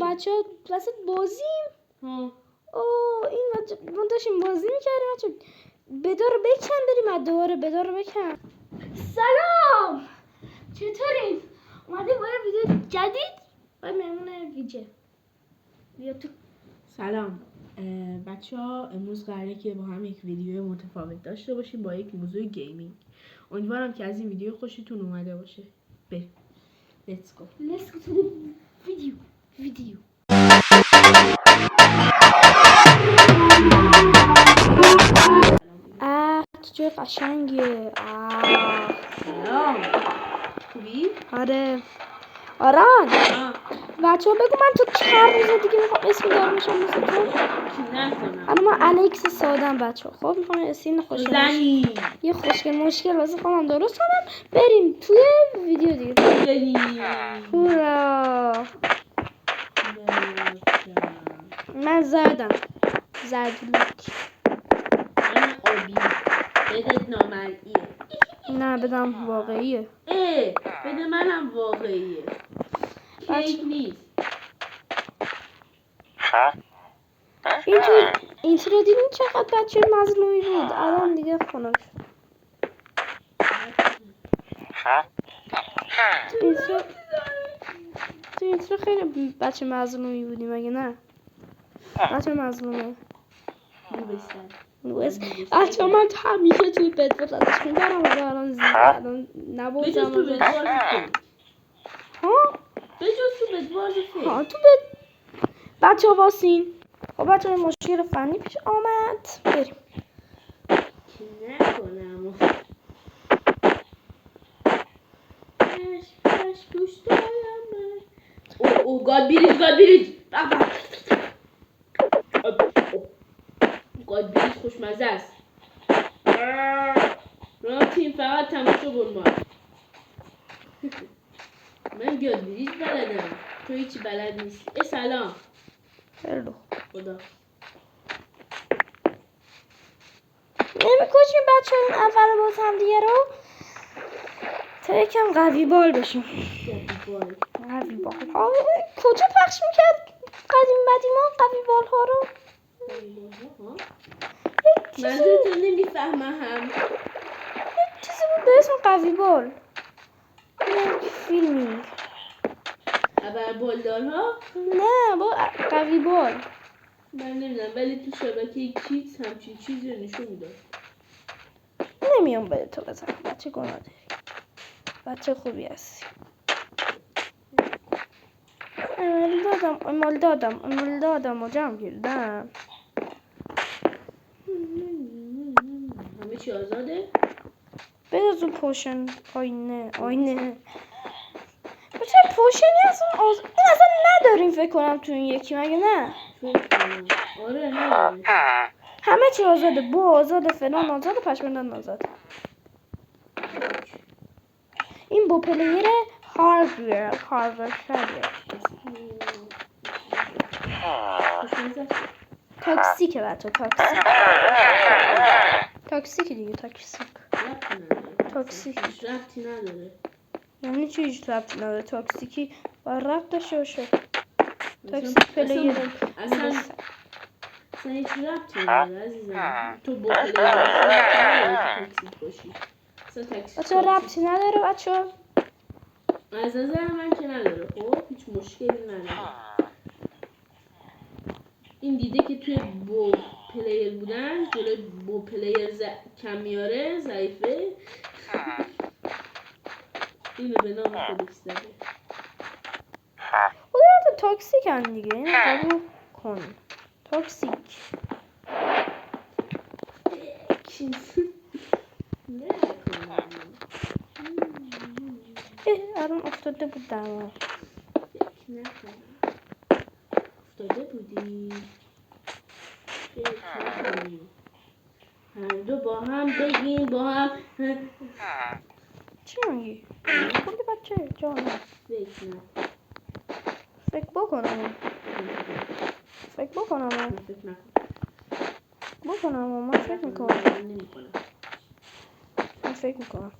بچه ها وسط بازیم. این ما داشتیم بازی میکردیم بچه. بدار بکن بریم از دوباره بدار بکن. سلام چطورین؟ اومدیم با ویدیو جدید و مهمون بیا تو. سلام بچه ها، امروز قراره که با هم یک ویدیو متفاوت داشته باشیم با یک موضوع گیمینگ. امیدوارم که از این ویدیو خوشتون اومده باشه. بریم. Let's go to the video. چه قشنگه. سلام، خوبی؟ آره آران بچه ها بگو من تو چند روز دیگه میخوام اسم دار میشم مثل تو. الان من الکس سادم بچه ها. خب میخوام اسم خوشگل یه خوشگل مشکل واسه خودم درست کنم. بریم توی ویدیو دیگه. هورا من زردم زردلوک. من آبی. بدت نامرئیه. نه بدم واقعیه. بده منم واقعیه. کیک نیست. اینترو دیدین چقدر بچه مظلومی بود. الان دیگه خنک تو اینترو خیلی بچه مظلومی بودی مگه نه؟ بچه مظلومه بچه من همیشه توی بد بود ازش میبرم و الان نبودم تو بد ها تو بد بچه ها واسین. خب بچه های مشکل فنی پیش آمد. بریم نکنم پش دوست دارم. او گاد بیریج گاد بیریج خوشمزه است. رامتین فقط تماشا برمان. من گاد بیریج بلدم، تو هیچی بلد نیستی. سلام. هلو خدا نمیکشیم بچه ها این اول باز هم دیگه رو تا یکم قوی بال بشیم. قوی بال کجا پخش میکرد قدیما قوی بال ها رو؟ منظورتون نمیفهمم. یک چیزی بود به اسم قوی بال. فیلمینگ ابر بالدار ها؟ نه با قوی بال. من نمیدونم ولی تو شبکه کیدز همچین چیزی رو نشون میداد. نمیام بده تو بزن بچه گناه داری. بچه خوبی هستی. امال دادم و جمع کردم. همه چی آزاده؟ بذار تو پوشن آینه بچه پوشنی اصلا نداریم فکر کنم تو این یکی مگه نه؟ آره نداریم. همه چی آزاده. بو آزاده، فلان آزاده، پشمندان آزاده. این بو پلیر هاردویر تاکسیکه بچه تاکسیک دیگه تاکسیک ربطی نداره. یعنی چی هیچ ربطی نداره؟ تاکسیکی و ربط داشته باشه. تاکسیک پلیر اصلا هیچ ربطی نداره عزیزم. تو با پلیر تاکسیک باشی. اصلا ربطی نداره بچه ها. از نظر من که نداره. خب هیچ مشکلی نداره. این دیده که توی بو پلیر بودن جلوی بو پلیر کم میاره ضعیفه. اینو به نام خودش زده. خودت تاکسیک هم دیگه. اینو قبول کن. تاکسیک الان افتاده بود دما. افتاده بودی. هر دو با هم بگیم با هم. چی میگی؟ خودی بچه جانم فکر بکنم من فکر میکنم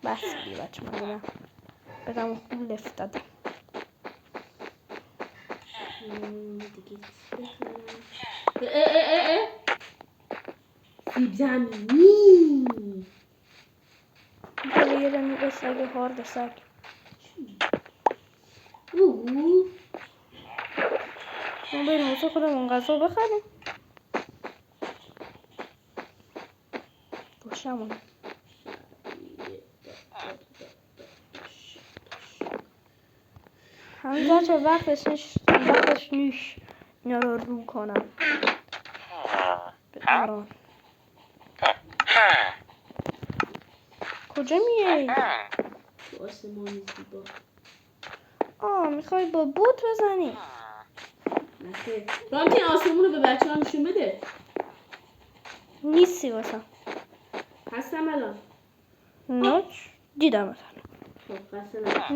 بس دیگه بچه من بدم خوب لفت دادم. سیب زمینی برای نوع سگ هارد سگ. ما بریم واسه خودمون غذا بخریم. باشمون همزه تا وقتش نیش اینا رو کنم به آران. کجا میای؟ تو آسمانی زیبا. میخوای با بوت بزنی؟ نخیر رامتین آسمون رو به بچه ها نشون بده. نیستی واسه هستم الان. نوچ دیدم مثلا. خب قصه نمردی؟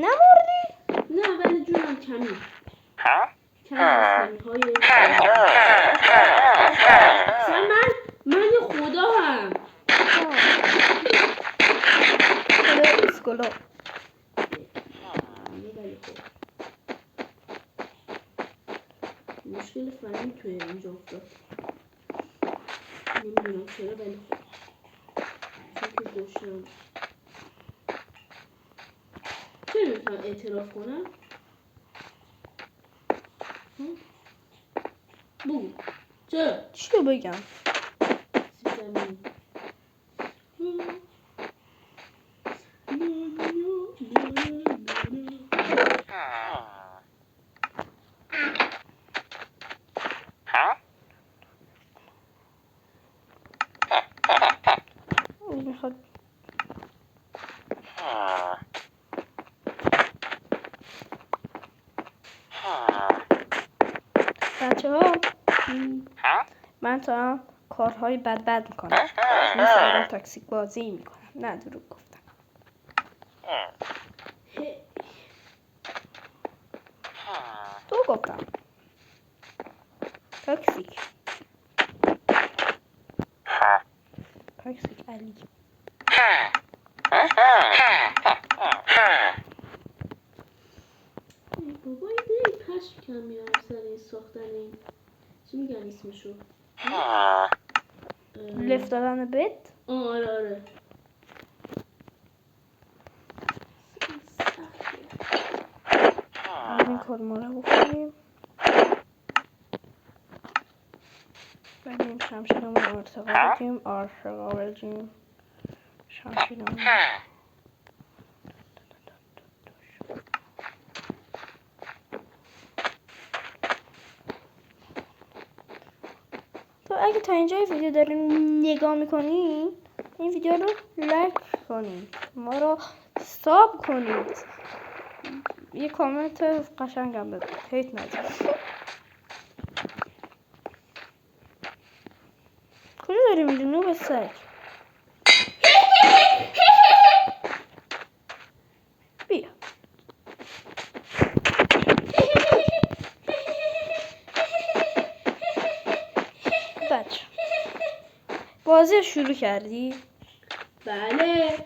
نه ولی جونم کمی از کمی های من یه خدا هم خدا اسکولا. مشکل فنی توی اینجا افتاد. نمیدونم چرا ولی چون که گوشم چرا میتونم اعتراف کنم؟ بگو چرا؟ چی رو بگم؟ میخواد بچه ها من تا کارهای بد میکنم. مثلا تاکسیک بازی میکنم. نه دروغ گفتم. تو گفتم تاکسیک علی. بابا این پشم کم میارم سر این ساختن این چی میگن اسمشو؟ لفت دادن بت؟ آره این کلمه رو بخوریم. بریم شمشیرمون رو ارتقا بدیم. شمشیرمون تو اگه تا اینجای ویدیو دارین نگاه میکنین این ویدیو رو لایک کنید، ما رو ساب کنید، یه کامنت قشنگم بده، هیت ندید. کجا داری میری نوب سگ؟ بیا بچه بازی شروع کردی؟ بله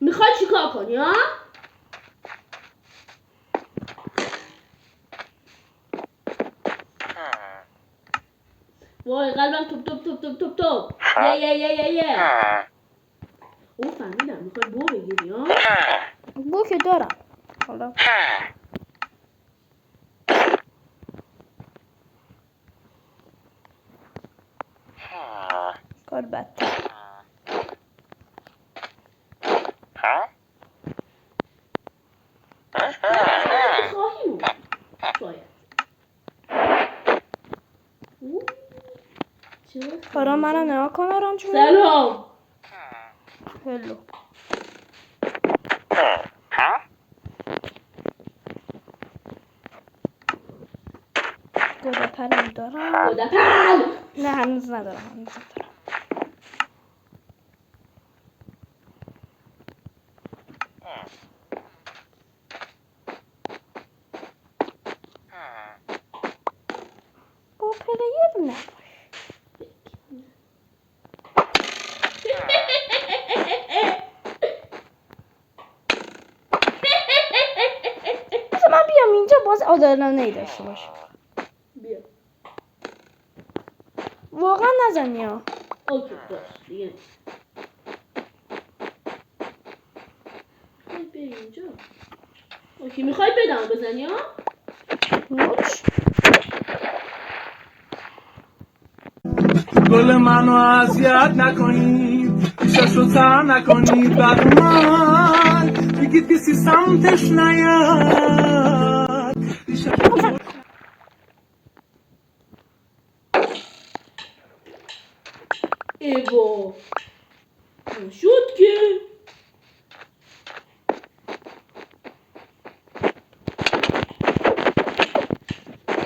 میخوای چیکار کنی ها؟ وای قلبم توپ یه او فهمیدم میخوای بو بگیری ها؟ بو که دارم حالا کار بدتر. خواهیم شاید حالا منو نگاه کن آرام جون. سلام هلو گودپل دارم. گودپل نه هنوز ندارم. پلیر نباش. من بیام اینجا باز عادلانه داشته باشه. بیا. واقعا نزنی ها. اوکی باش دیگه. میخوای بری اینجا؟ اوکی میخوای بدم بزنی ها؟ نوچ. گل منو اذیت نکنید پیششو تر نکنید بعد من بگید کسی سمتش نیاد ایوا شد که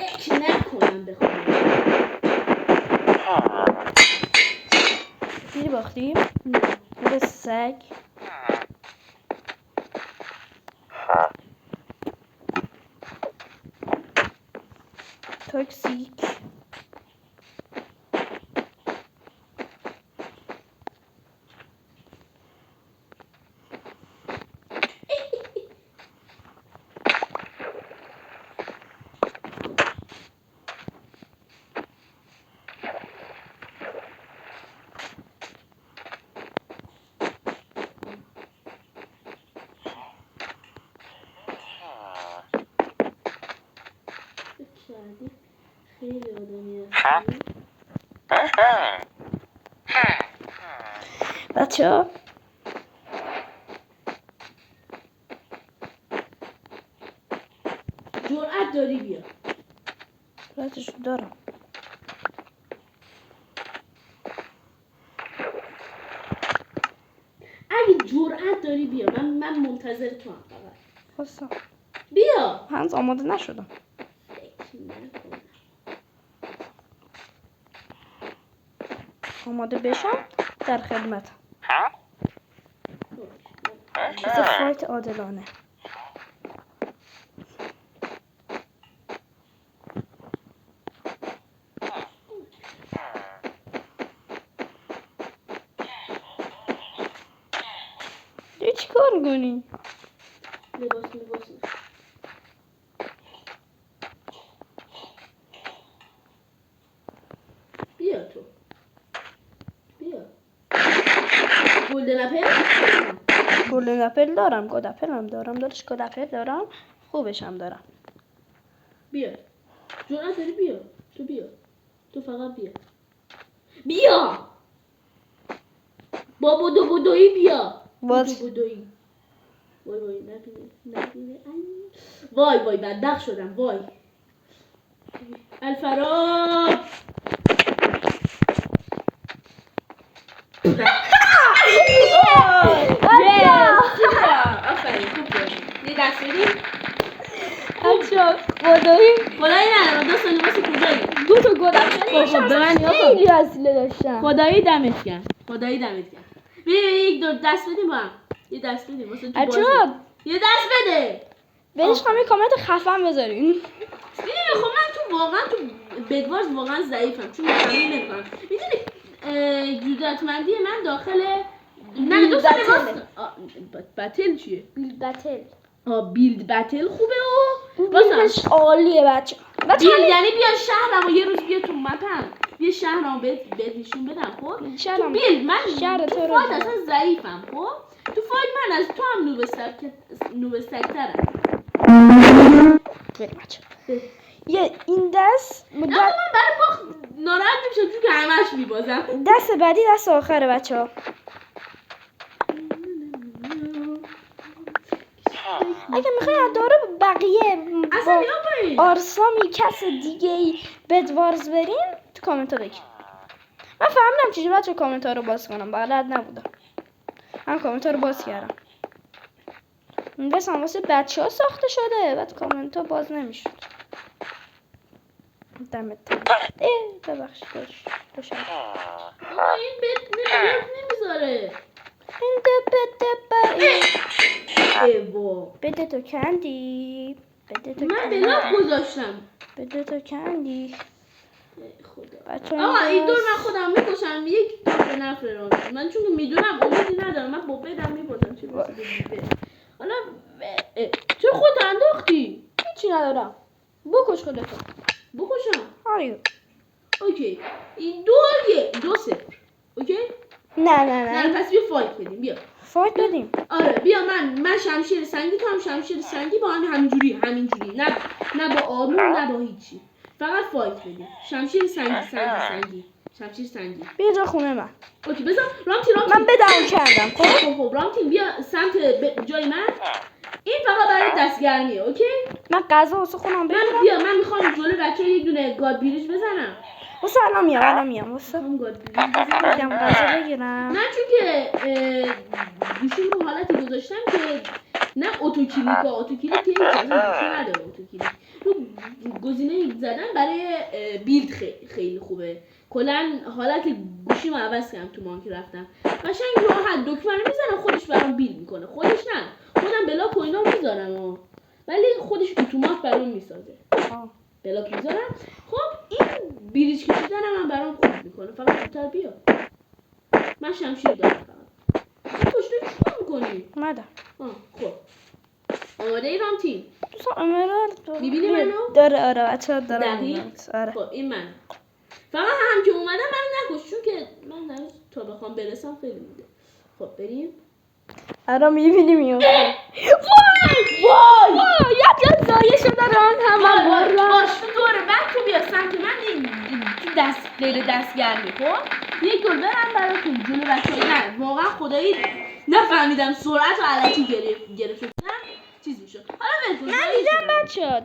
یک نکنم بخوام دیدی باختیم؟ به سگ. توکسیک. خیلی آدمی هستی بچه ها جرأت داری بیا راتشو دارم. اگه جرأت داری بیا من منتظر تو هم فقط خواستم بیا هنوز آماده نشدم. فکر نکنم. آماده بشم در خدمت. از فایت عادلانه. دیگه چی کار میکنی؟ لباس بیا تو بیا گلدن اپل گلدن اپل دارم. گلدن اپل هم دارم. دارش گلدن اپل دارم. خوبش هم دارم. بیا جرأت داری بیا تو بیا تو فقط بیا با بدویی بیا باز بدویی وای نبینه وای بدبخت شدم وای الفراب آفرین خوب بود یه دست بدیم اچھا خدایی خدایی ندارم 2 ثانیه واسه کجایی 2 تا گل اپل به من خیلی وسیله داشتم. خدایی دمت گرم بیا 1 2 دست بدیم با هم یه دست بدیم واسه تو بازی یه دست بده برش همه کامنت خفن بذارین. میدونی خب من تو واقعا تو بدوارز واقعا ضعیفم چون تمرین نمیکنم. میدونی جدتمندی من داخل نه 2 ثانیه بتل چیه؟ بیلد بتل. بیلد بتل خوبه و بیلدش عالیه بچه. بیلد یعنی بیا شهرم و یه روز بیا تو مپم بیا شهرم بهت نشون بدم خب تو بیلد من شهر تو فایت اصلا ضعیفم خب تو فایت من از تو هم نوبستکترم بچه یه این دست من برای باخت ناراحت میشم چون که همش میبازم دست بعدی دست آخره بچه ها. اگه میخوای داره بقیه با آرسامی کس دیگه ای بدوارز برین تو کامنت ها بگین. من فهمیدم چجوری بچه کامنت ها رو باز کنم بلد نبودم. من کامنت ها رو باز کردم. این دست هم واسه بچه ها ساخته شده بعد کامنت ها باز نمیشد. دمت ببخشید دوشم این بد نمیذاره این بده تو کندی من بلاک گذاشتم بده تو کندی بچه‌ها آقا این دور من خودم میکشم یک تا نفر رو من چون میدونم امیدی ندارم من با بدم میبازم چه بسید حالا چه خود انداختی؟ هیچی ندارم بکش خودتو بکشم آریو اوکی این دو صفر اوکی؟ نه پس بیا فایت بدیم بیا فایت بدیم آره بیا من شمشیر سنگی تو هم شمشیر سنگی با هم همینجوری نه با آرمون نه با هیچی فقط فایت بدیم شمشیر سنگی شمشیر سنگی بیا جا خونه من اوکی بذار رامتی من بدم کردم خب رامتی بیا سمت جای من این فقط برای دستگرمیه اوکی من غذا واسه خودم بگیرم من میخوام جلو بچه‌ها یک دونه گاد بیریج بزنم واسه الان میام واسه میخوام گاد بیریج بزنم بگم غذا بگیرم من چون که گوشیم رو حالتی گذاشتم که نه اتوکلیک که اجازه نداره اتوکلیک رو گزینه زدن برای بیلد خیلی خوبه کلا حالت گوشیم عوض کردم تو مانک رفتم قشنگ راحت دکمه رو میزنم خودش برام بیلد میکنه خودش نه خودم بلاک و اینا میذارم ولی خودش اتومات برام میسازه بلاک میذارم خب این بیریج کشیدن من برام خوب میکنه فقط زودتر بیا من شمشیر دارم فقط پشت چیکار میکنی؟ اومدم خب آماده ای رامتین؟ دوستان امرالد میبینی منو؟ داره آره بچه ها دارم دقیق؟ آره. خب این من فقط هم که اومدم منو نکش چون که من تا بخوام برسم خیلی میده خب بریم آره میبینی میفته وای یک زایه شده ران هم باش دوره بعد تو بیا سمت من تو دستگرمی خب یک دور برم براتون جلو بچه‌ها نه واقعا خدایی نفهمیدم سرعت و علکی گرفت چیز میشد حالا بگو من دیدم بچه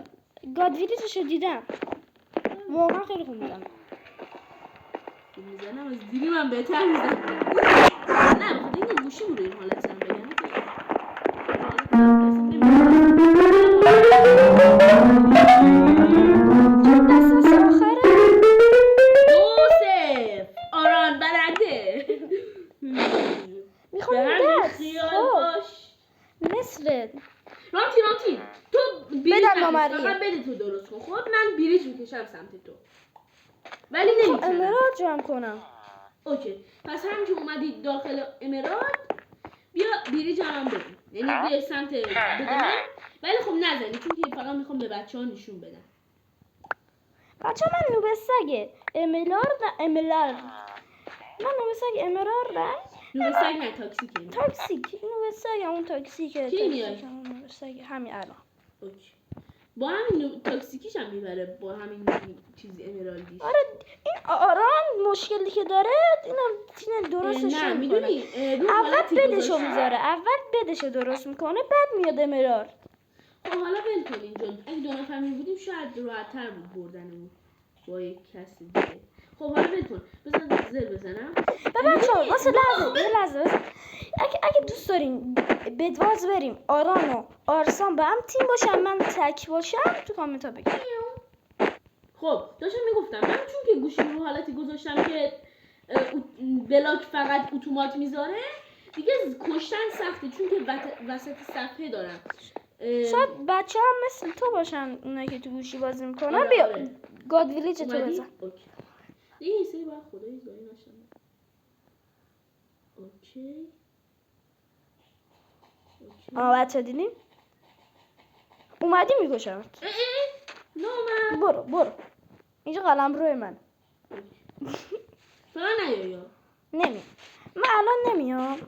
گاد ویدیوشو دیدم واقعا خیلی خوب میزنم از دیدی من بهتر میزنم نه بخاطر اینکه گوشیم روی این حالت هم بگم دست آخره 2-0 آران برنده میخوام دست خیال باش مثل رامتی تو بیریج بدن نامریه فقط بده تو درست کن خب من بیریج میکشم سمت تو ولی نمیتونم امراد جمع کنم اوکی پس همین که اومدی داخل امراد بیا بیریج هم بدیم یعنی بیا سمت بدن ولی خب نزنی چون که فقط میخوام به بچه ها نشون بدم بچه من نوبسگه امراد من نوبسگ امراد نوبسگ نه تاکسیک نوبسگ همون تاکسیکه کی میاد؟ نوبسگ همین الان اوکی با همین تاکسیکیش هم میبره با همین چیزی امرالدیش آره این آران مشکلی که داره اینم درستش نه میکنه میدونی اول بدشو میذاره اول بدشو درست میکنه بعد میاد امرار خب حالا ول کن اینجا اگه دو نفر بودیم شاید راحت‌تر بود بردنمون با یک کسی دیگه خب حالا ول کن بذار زر بزنم بچه‌ها واسه لحظه اگه دوست دارین بدواز بریم آران و آرسان با هم تیم باشن من تک باشم تو کامنت ها بگید خب داشتم میگفتم من چون که گوشیم رو حالتی گذاشتم که بلاک فقط اتومات میذاره دیگه کشتن سخته چون که وسط صفحه دارم شاید بچه هم مثل تو باشن اونایی که تو گوشی بازی میکنن بیا گاد ویلیج تو بزن دیگه این سری باید خدایی زایی ناشم اوکی بچه دیدیم اومدی میکشم نه برو اینجا قلم روی من فقط نیا نمی من الان نمیام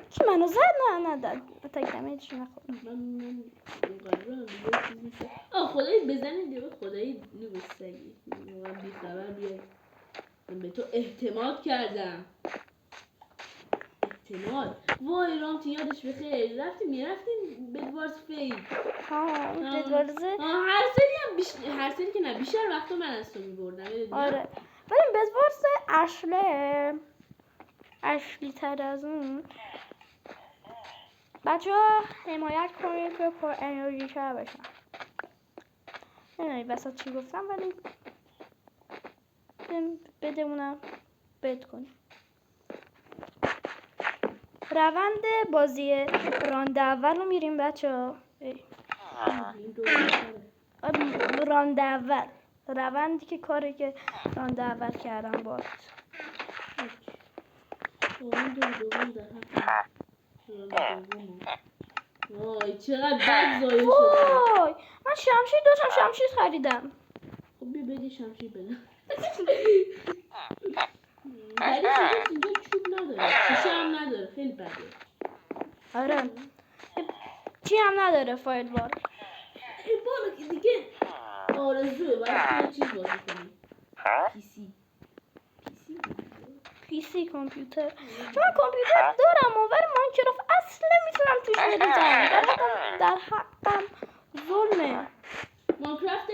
کی منو زد نه داد تک دمیجش نخورد من قرارم دیگه چیز نیست خدایی بزنید دیگه خدایی نوبستگی واقعا بیخبر بیای من به تو اعتماد کردم وای رامتی یادش بخیر میرفتیم بدوارز فید بدوارزه هر سری که نه بیشتر وقتا من از تو میبردم آره ولی بدوارز اشلی تر از اون بچه ها حمایت کنید که پر انرژی تر بشن نمیدونی بسات چی گفتم ولی بدمونم بد کنیم روند بازی راند اول رو میریم بچه ها راند اول روندی که کاری که رانده اول کردم باید دوم در حق وای چقدر بد زایه شده. وای من شمشیر داشتم شمشیر خریدم. خب بیا بدی شمشیر بدم. ولی شده اینجا چوب نداره شیشه هم نداره خیلی بده. آره چی هم نداره فایل بار. این بالا که دیگه آرزوه باید یه چیز بازی کنی. پیسی کامپیوتر چون من کامپیوتر دارم ولی ماینکرافت اصلا میتونم توش بریزم. در حقم ظلمه. ماینکرافت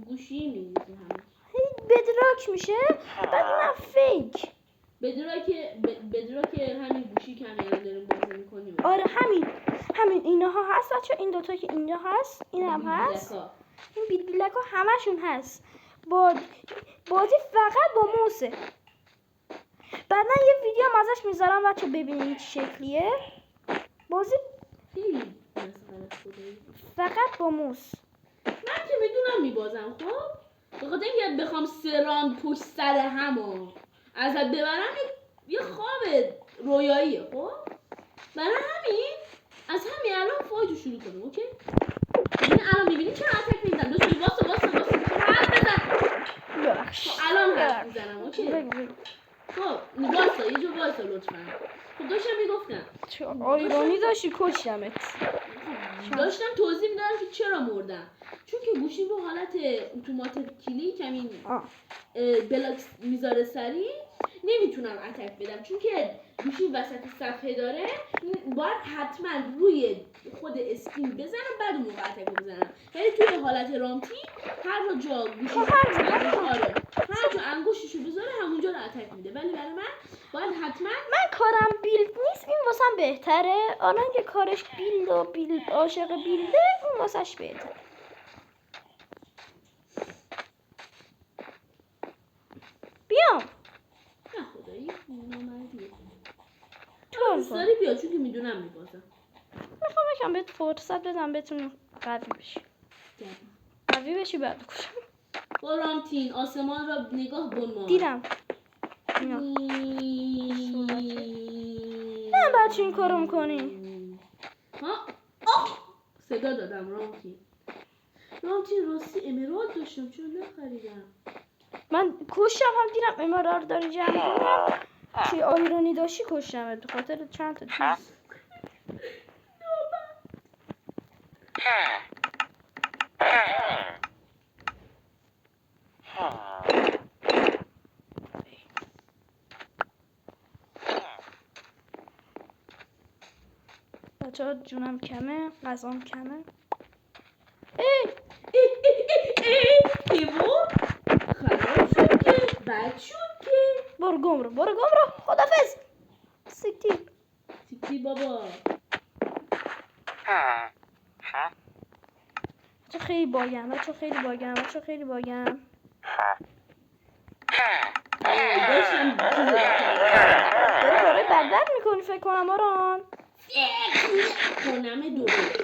گوشی میریزی همه بدراک میشه بعد نه فیک. بدراک همین گوشی که همین داریم بازی میکنیم. آره همین اینها هست بچه این دوتا که اینجا هست این هم هست این بیت بلک ها همشون هست. بازی فقط با موسه. بعدا یه ویدیو هم ازش میذارم بچه ببینید چه شکلیه. بازی فقط با موس. من که میدونم میبازم خب بخاطر اینکه بخوام 3 راند پشت سر همو ازت ببرم یه خواب رویاییه خب برای همین از همین الان فایتو شروع کنیم اوکی. این الان میبینی چرا اتک میزنم دوستی واسه حرف بزن. ببخش الان حرف میزنم اوکی. خب واسه یه جو واسه لطفا. خب داشتم میگفتم آیرونی داشتی کشتمت. داشتم توضیح میدادم که چرا مردم چون که گوشی به حالت اتومات کلیک همین بلاک میذاره سری نمیتونم اتک بدم چون که گوشی وسط صفحه داره باید حتما روی خود اسکرین بزنم بعد اون موقع اتک بزنم. ولی توی حالت رامتی هر جا گوشی هر جا انگشتشو بذاره همونجا رو اتک میده. ولی برای من باید حتما من کارم بیلد نیست این واسم بهتره. آنان که کارش بیلد عاشق بیلده اون واسش بهتره. بیام نه خدایی نامردیه تو ساری بیا چون که میدونم میبازم. میخوام یکم بهت فرصت بدم بتونی قوی بشی بعد کشم. با رامتین آسمان را نگاه بنما دیدم نه بچه این کارو میکنی ها صدا دادم رامتین راستی امرالد داشتم چون نخریدم. من کشتم هم دیدم امرالد داری جمع کنم چی آیرونی داشتی کشتمت به خاطر چند تا چیز. بچه ها جونم کمه غذام کمه. ایوو خراب شد که بد شد که برو گم رو خدافز. سیکتی بابا بچه خیلی باگم داشتم داری کارهای بد میکنی فکر کنم آران. کنم درست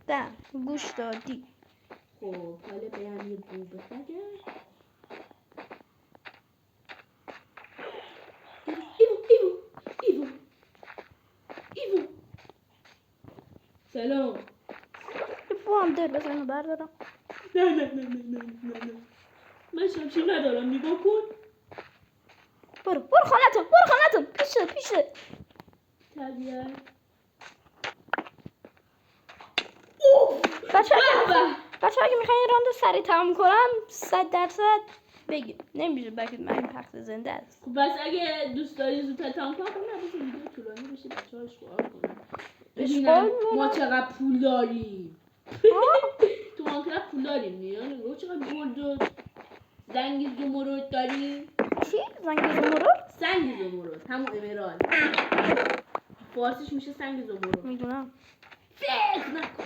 ده گوش دادی. خب حالا برم یه بو بخرم. ایوو سلام بو هم دل بزنو بردارم. نه من شمشیر ندارم نگاه کن. برو خانتون پیشه طبیعت بچه اگه میخواین این راند سریع تمام کنم 100% بگید نمیشه بگید من این پخت زنده است. خب بس اگه دوست داری زودتر تمام کنم بس ویدیو طولانی بشه بچه ها اشغال کنم ببینم ما چقدر پول داریم. تو ماینکرافت پول داریم نیان رو چقدر گلد و زنگ زمرد داریم. چی؟ زنگ زمرد همون امرالد فارسیش میشه سنگ زمرد. میدونم فکر نکن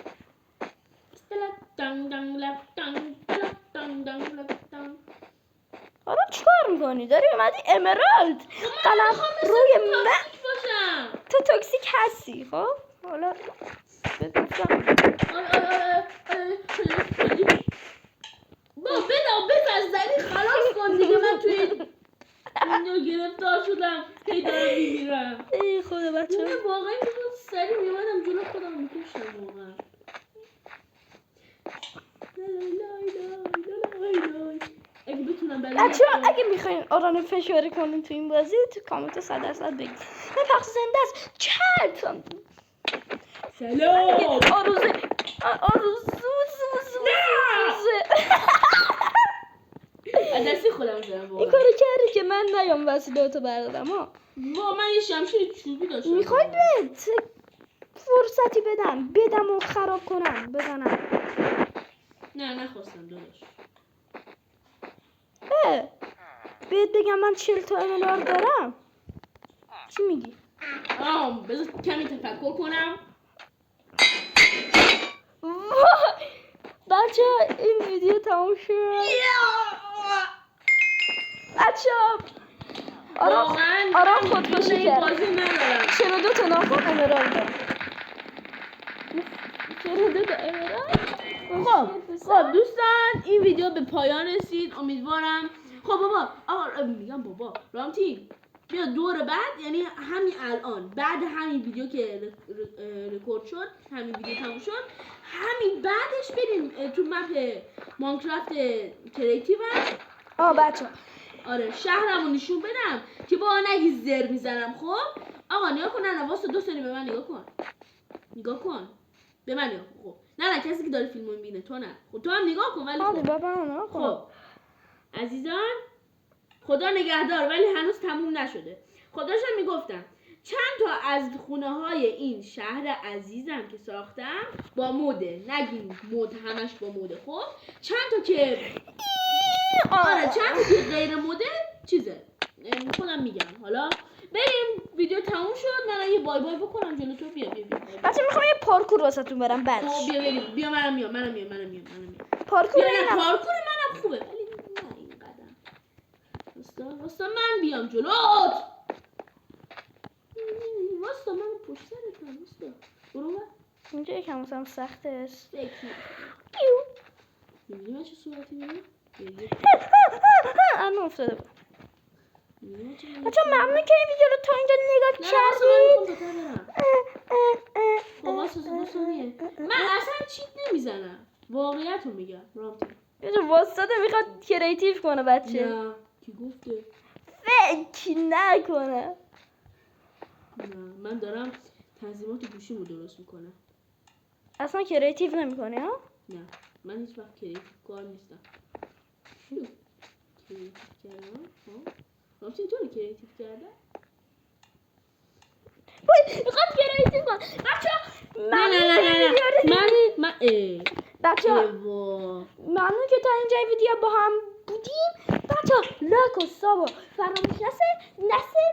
حالا چیکار میکنی؟ داری اومدی امرالد قلم روی من تو توکسیک هستی. خب حالا بگفتم با بزنی خلاص کن دیگه. من توی اینجا گرفتار شدم هی دارم میمیرم. ای خدا بچه من واقعا میگم سریع میمدم جلو خودم میکشتم واقعا. اگه بتونم بچه اگه میخواین آرانو فشاری کنیم تو این بازی تو کامنت 100% بگید. من پخش زنده است چند سلام آروزه دستی خودم زدم این کارو کردی که من نیام وسیلاتو بردارم ها. من یه شمشیر چوبی داشتم. میخواید بهت فرصتی بدم و خراب کنم بزنم. نه نخواستم داداش. بهت بگم من 40 تا املار دارم. چی میگی؟ بذار کمی تفکر کنم. بچه این ویدیو تموم شد. بچه آرام خودکشی کرد. 42 تا ناخون امرال دارم. 42 تا امرال. خب دوستان این ویدیو به پایان رسید. امیدوارم خب بابا رامتین بیا دور بعد، یعنی همین الان بعد همین ویدیو که رکورد شد، همین ویدیو تموم شد، همین بعدش بریم تو مپ ماینکرافت کریتیو. بچه آره شهرمو نشون بدم که با نگی زر میزنم. خب آقا نگاه کن. نه واسه 2 ثانیه به من نگاه کن به من نگاه کن. خب نه کسی که داره فیلمو میبینه تو نه. خب تو هم نگاه کن ولی خب عزیزان خدا نگهدار. ولی هنوز تموم نشده. خداشم میگفتم چند تا از خونه های این شهر عزیزم که ساختم با موده. نگین مود همش با موده. خب چند تا که چند تا که غیر موده چیزه خودم میگم. حالا بریم ویدیو تموم شد. من یه بای بکنم جلو تو. بیا بچه میخوام یه پارکور واسهتون برم بعدش. بیا بریم. بیا منم میام. پارکور پارکور منم خوبه ولی نه این قدم. واستا من بیام جلوت. واستا من پشت سرتم. واستا برو اینجا یکم واسم سخته است. میبینی من چه صورتی میبینی؟ اما افتاده بود. بچه ممنون که این ویدیو رو تا اینجا نگاه کردید. من اصلا چیت نمیزنم. واقعیت رو میگم رامتین. واسطه میخواد کریتیو کنه بچه. نه کی گفته؟ فکر نکنه. نه من دارم تنظیمات گوشیمو درست میکنم. اصلا کریتیو نمیکنه ها؟ نه من هیچ وقت کریتیو کار نیستم. کریتیو کردم؟ رامتین تو رو کریتیو کردم؟ میخواد کریتیو کنه. بچه من بچه ممنون که تا اینجا ویدیو با هم بودیم. بچه لاک و ساب و فراموش نسه.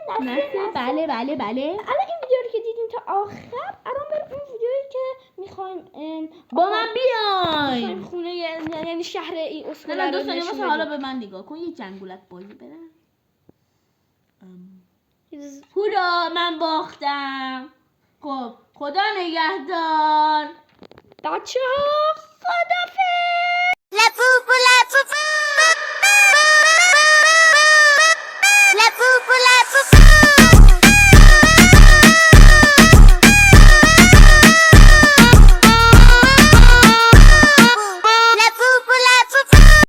بله الان این ویدیو رو که دیدیم تا آخر، الان بریم اون ویدیویی که میخوایم با من بیاین خونه یعنی شهر این اسکولا نه رو دوستان نشون واسه حالا بدیم. به من نگاه کن. یه جنگولک بازی برم. هورا من باختم. خب خدا نگهدار بچه ها خدافظ.